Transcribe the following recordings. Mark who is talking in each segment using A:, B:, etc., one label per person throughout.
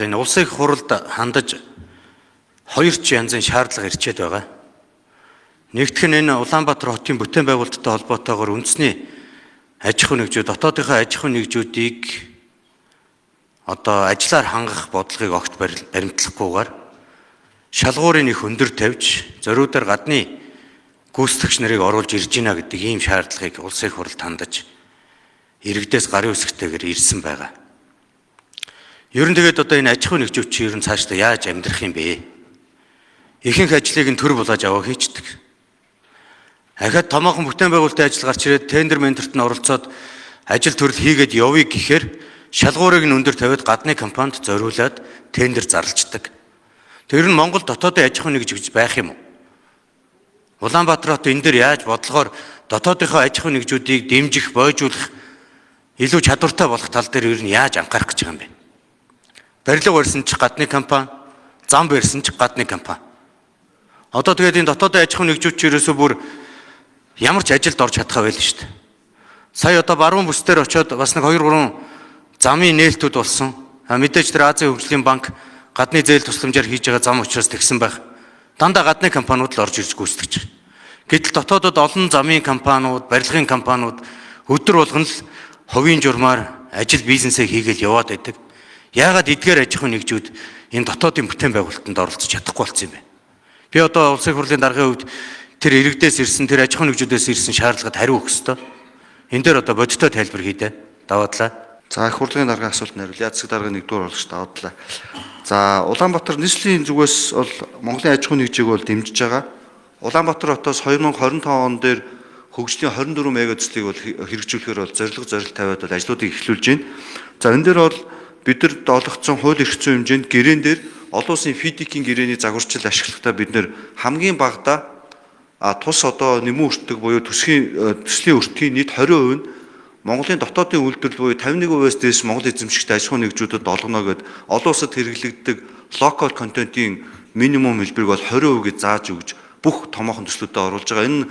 A: Энэ улсын их хуралд хандаж хоёр ч янзын шаардлага ирчээд байгаа. Нэгдүгээр нь энэ Улаанбаатар хотын бүтээн байгуулалттай холбоотойгоор үндэсний аж ахуй нэгжүүд, дотоодынхаа аж ахуй нэгжүүдийг ажлаар хангах бодлогыг огт баримтлахгүйгээр шалгуурын их өндөр тавьж зориудаар гадны гүйцэтгэгч нарыг оруулж ирж гинэ гэдэг ийм шаардлагыг улсын их хуралд хандаж иргэдээс гарын үсгтэйгээр ирсэн байгаа. Ер нь тэгээд энэ аж ахуй нэгжүүд чинь ер нь цаашдаа яаж амьдрах юм бэ? Ихэнх ажлыг нь төр булааж аваа хийчдэг. Ахад томоохон бүтээн байгуулалтын ажил гарч ирээд тендер менторт нь оролцоод ажил төрөл хийгээд явъя гэхээр шалгуурыг нь өндөр тавиад гадны компанид зориулаад тендер зарлцдаг. Тэр нь Монгол дотоодын аж ахуй нэгж гэж байх юм уу? Улаанбаатар хот энэ дээр яаж бодлогоор дотоодынхоо аж ахуй нэгжүүдийг дэмжих, бойжуулах илүү чадвартай болох тал дээр ер нь яаж анхаарах гэж байгаа юм бэ? Барилга барьсан ч гадны компани, зам барьсан ч гадны компани. Тэгээд энэ дотоодын аж ахуй нэгжүүд ч ерөөсөө бүр ямар ч ажилд орж чадхаа байл шүү дээ. Сая баруун бүсдээр очиод бас нэг 2-3 замын нээлтүүд болсон. Мэдээж тэр Азийн хөгжлийн банк гадны зээл тусламжаар хийж байгаа зам учраас тэгсэн байх. Дандаа гадны компаниуд л орж ирж гүйцэтгэж байгаа. Гэтэл дотоодод олон замын компаниуд, барилгын компаниуд өдөр болгон л хувийн журмаар ажил бизнесээ хийгээл яваад байдаг. Яагаад эдгээр аж ахуй нэгжүүд энэ дотоодын бүтээн байгуулалтанд оролцож чадахгүй болсон юм бэ? Би улсын хурлын даргын үед тэр иргэдээс ирсэн, тэр аж ахуй нэгжүүдээс ирсэн шаардлагад хариу өгөх ёстой. Энэ дээр бодиттой тайлбар хийдэ. Даваадлаа.
B: За их хурлын даргын асуулт хариулъя. Яцэг даргын 1-р болгож даваадлаа. За Улаанбаатар нийслэлийн зүгээс бол Монголын аж ахуй нэгжийг бол дэмжиж байгаа. Улаанбаатар хотоос 2025 он дээр хөгжлийн 24 мега төслийг бол хэрэгжүүлэхээр бол зорилт тавиад бол ажлуудыг эхлүүлж байна. За энэ дээр бол бид нар олгоцсон хууль эрх зүйн хэмжээнд гэрээн дээр олон улсын ФИДИК-ийн гэрээний загварчил ашиглахдаа бид нэр хамгийн багадаа тус нэмэн өртөг буюу төслийн өртгийн нийт 20% нь Монголын дотоодын үйлдвэрлэл буюу 51%-аас дээш Монгол эзэмшигчтэй аж ахуй нэгжүүдэд олгоно гэд олон улсад хэрэглэгддэг локал контентын минимум хэлбэрийг бол 20% гэж зааж өгж бүх томоохон төслүүдэд оруулж байгаа. Энэ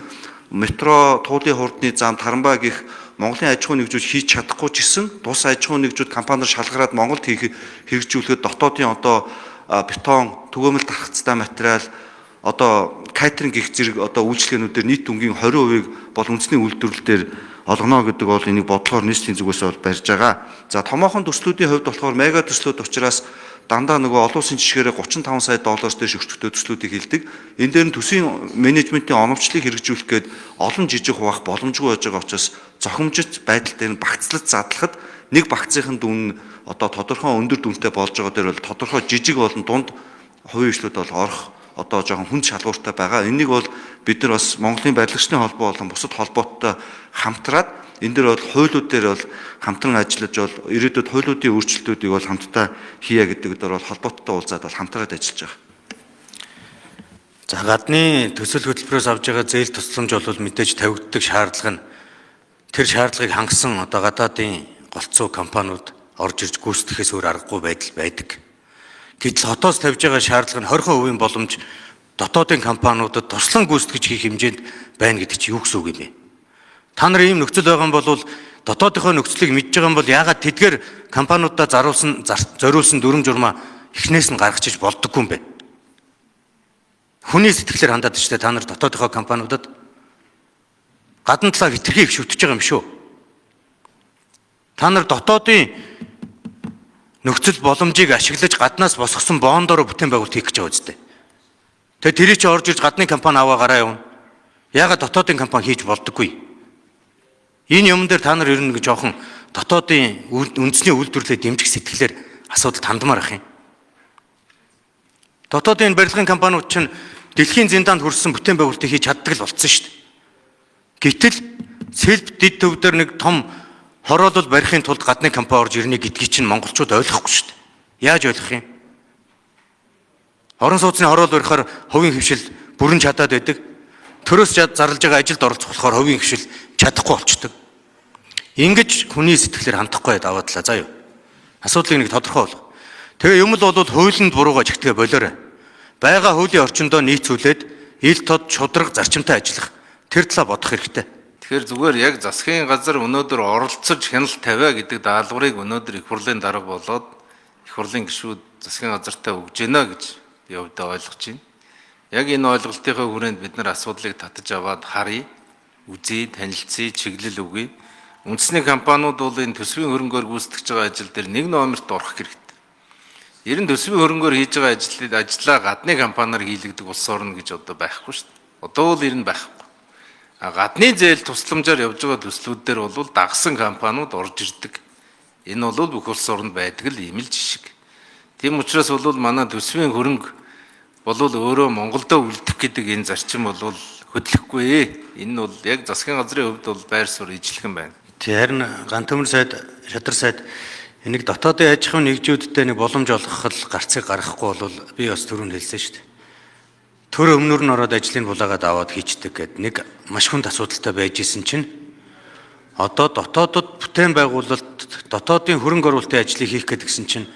B: метро, туулын хурдны зам, тарамбай гэх Монголын аж ахуй нэгжүүд хийж чадахгүй ч гэсэн тус аж ахуй нэгжүүд компаниар шалгараад Монголд хэрэгжүүлэхэд дотоодын бетон, түгээмэл тархацтай материал, кайтеринг гэх зэрэг үйлчлэгээнүүдээр нийт дүнгийн 20%-ийг бол үндэсний үйлдвэрлэлээр олгоно гэдэг бол энийг бодлогоор нийслэлийн зүгээс бол барьж байгаа. За томоохон төслүүдийн хувьд болохоор мега төслүүд учраас дандаа олон улсын жишгээрээ $35 сая дээш өртөгтэй төслүүдийг хэлдэг. Энэ дээр нь төсвийн менежментийн оновчлыг хэрэгжүүлэх гээд олон жижиг хуваах боломжгүй байж байгаа учраас зохимжит байдал дээр нь багцлаж задлахад нэг багцын дүн тодорхой өндөр дүнтэй болж байгаа дээр бол тодорхой жижиг болон дунд хувийн хвшлүүд бол орох жоохон хүнд шалгууртай байгаа. Энийг бол бид нар бас Монголын барилгачны холбоо болон бусад холбоотой хамтраад энэ дээр бол хуулиуд дээр бол хамтран ажиллаж бол ирээдүйд хуулиудын өөрчлөлтүүдийг бол хамтдаа хийя гэдэг дээр бол холбоотой уулзаад бол хамтраад ажиллаж байгаа.
A: За гадны төсөл хөтөлбөрөөс авж байгаа зээл тусламж бол мэдээж тавигддаг шаардлага нь тэр шаардлагыг хангасан гадаадын голцоо компаниуд орж ирж гүйцэтгэхээс өөр аргагүй байдал байдаг. Гэтэл хотоос тавьж байгаа шаардлага нь 20% боломж дотоодын компаниудад туслан гүйцэтгэж хийх хэмжээнд байна гэдэг чинь юу гэсэн үг юм бэ? Та нар ийм нөхцөл байгаа юм бол дотоодынхоо нөхцөлийг мэдж байгаа юм бол яагаад тэдгээр компаниудаа зориулсан дүрм журмаа эхнээс нь гаргачих болдоггүй юм бэ? Хүний сэтгэлээр хандаад ч та нар дотоодынхоо компаниудад гадна талаа хитрхи их шүтэж байгаа юм шүү. Та нар дотоодын нөхцөл боломжийг ашиглаж гаднаас босгосон бондороо бүтээн байгуулалт хийх гэж байгаа үстэй. Тэгээд тэр чинь орж ирж гадны компани аваа гараа явна. Яагаад дотоодын компани хийж болдоггүй? Энэ юм дээр та нар ер нь жоохон дотоодын үндэсний үйлдвэрлэлийг дэмжих сэтгэлээр асуудалд хандмаар ах юм. Дотоодын барилгын компаниуд чинь дэлхийн зиндаанд хүрсэн бүтээн байгуулалтыг хийж чаддаг л болцсон шүү дээ. Гэтэл сэлб дид төвдөр нэг том хороолол барихын тулд гадны компани орж ирнэ гэдгийг чинь монголчууд ойлгохгүй шүү дээ. Яаж ойлгох юм? Орон сууцны хороол барихаар хувийн хвшил бүрэн чадаад байдаг. Төрөөс зарлж байгаа ажилд оролцох болохоор хувийн хвшил чадахгүй болчдөг. Ингэж хүний сэтгэлээр хандахгүй даваадлаа заа юу. Асуудлыг нэг тодорхой болгоо. Тэгээ юм л бол хуулинд буруугаа чигтгээ болоорой. Бага хуулийн орчиндөө нийцүүлээд ил тод шудраг зарчимтай ажиллах тэр талаа бодох хэрэгтэй.
C: Тэгэхээр зүгээр яг засгийн газар өнөөдөр оролцож хяналт тавиа гэдэг даалгаврыг өнөөдөр их хурлын дарга болоод их хурлын гишүүд засгийн газартаа өгж гинэ гэж би хувьдаа ойлгож байна. Яг энэ ойлголтынхаа хүрээнд бид нар асуудлыг татаж аваад харъя, үзье, танилцъя, чиглэл өгье. Үндэсний компаниуд бол энэ төсвийн хөрөнгөөр гүйцэтгэж байгаа ажил дээр нэг номерт орох хэрэгтэй. Ер нь төсвийн хөрөнгөөр хийж байгаа ажлаа гадны компаниар хийлэгдэх улс орно гэж одоо байхгүй шүү дээ. Одоо бол ер нь байхгүй. Гадны зээл тусламжаар явж байгаа төслүүд дээр бол дагсан компаниуд орж ирдэг. Энэ бол бүх улс оронд байдаг л ийм л жишг. Тийм учраас бол манай төсвийн хөрөнгө бол өөрөө Монголдо үлдэх гэдэг энэ зарчим бол хөдлөхгүй. Энэ нь бол яг засгийн газрын хувьд бол байр суурь ижлэхэн байна.
A: Харин Гантөмөр сайд, Шадар сайд энийг дотоодын аж ахуйн нэгжүүдтэй нэг боломж олгох гарцыг гаргахгүй бол би бас түрүүнд хэлсэн шүү дээ. Төр өмнөр нь ороод ажлыг булаагаад аваад хийчдэг гэд нэг маш хүнд асуудалтай байж исэн чинь одоо дотоодод бүтээн байгуулалт дотоодын хөрөнгө оруулалтын ажлыг хийх гэдгсэн чинь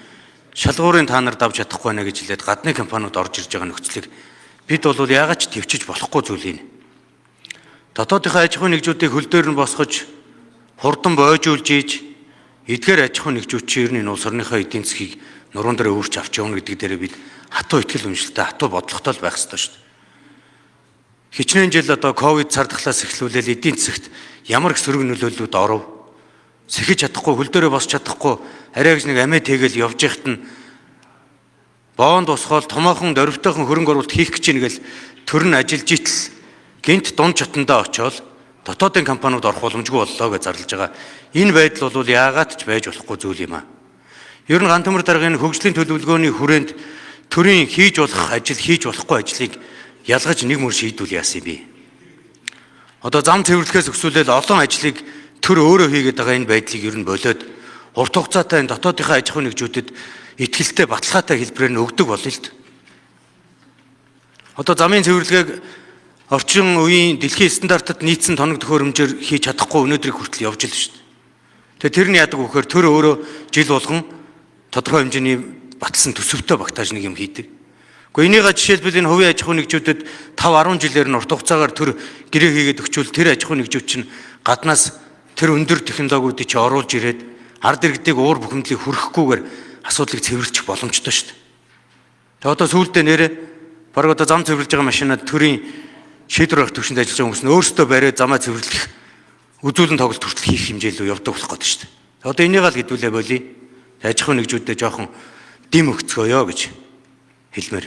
A: шалгуурын та нар давж чадахгүй нэ гэж хэлээд гадны компаниуд орж ирж байгаа нөхцөлийг бид бол яагаад ч төвчж болохгүй зүйл юм. Дотоодынхаа аж ахуйн нэгжүүдийг хөл дээр нь босгож хурдан бойжуулж ийж эдгээр аж ахуйн нэгжүүд чинь ер нь улс орныхоо эдийн засгийг нуруунд дээр өөрч авч явна гэдэг дээр бид хатуу ихтгэл үнэмшилтэй хатуу бодлоготой л байх ёстой шүү дээ. Хичнээн жил одоо ковид цардахлаас эхлүүлээд эдийн засагт ямар их сөрөг нөлөөллүүд оров. Сэхэж чадахгүй, хөл дээрээ босч чадахгүй, арай гэж нэг амиа тэгээл явж яхад нь боонд усхол томоохон дөрвтойхон хөрөнгө оруулалт хийх гэж нэгэл төр нь ажиллаж итэл гинт дунд чатандаа очиод дотоодын компаниуд орох боломжгүй боллоо гэж зарлаж байгаа. Энэ байдал бол яагаад ч байж болохгүй зүйл юм аа. Ер нь Гантөмөр даргын хөгжлийн төлөвлөгөөний хүрээнд төрийн хийж болох ажил, хийж болохгүй ажлыг ялгаж нэг мөр шийдвэл яасан бэ? Одоо зам цэвэрлэхээс өксүүлээд олон ажлыг төр өөрөө хийгээд байгаа энэ байдлыг ер нь болоод урт хугацаатай энэ дотоодынхаа аж ахуйн нэгжүүдэд итгэлтэй баталгаатай хэлбэрээр нь өгдөг болно л д. Одоо замын цэвэрлэгээг орчин үеийн дэлхийн стандартад нийцсэн тоног төхөөрөмжөөр хийж чадахгүй өнөөдрийг хүртэл явж л шүү дээ. Тэгээ тэр нь яадаг вөхөр төр өөрөө жил болгон тодорхой хэмжээний баталсан төсөвтэй багтааж нэг юм хийдэг. Гэхдээ энийгээ жишээлбэл энэ хувийн аж ахуйн нэгжүүдэд 5-10 жилээр нь урт хугацаагаар төр гэрээ хийгээд өгчвөл тэр аж ахуйн нэгжүүд чинь гаднаас тэр өндөр технологиудыг чи оруулж ирээд ард иргэдийг уур бухимдлыг хүрхгүйгээр асуудлыг цэвэрлэх боломжтой шүү дээ. Тэгээ одоо сүүлдээ нэрээ бараг одоо зам цэвэрлж байгаа машинад төрийн шийдвэр гаргах төвшөнд ажиллаж байгаа хүмүүс нь өөрсдөө бариад замаа цэвэрлэх үзүүлэн тоглолт хүртэл хийх хэмжээлөө явдаг болох гэдэг шүү дээ. Одоо энийг л хэдүүлээ болий. Аж ахуйн нэгжүүдэд жоохон дэм өгцгөөё гэж хэлмээр.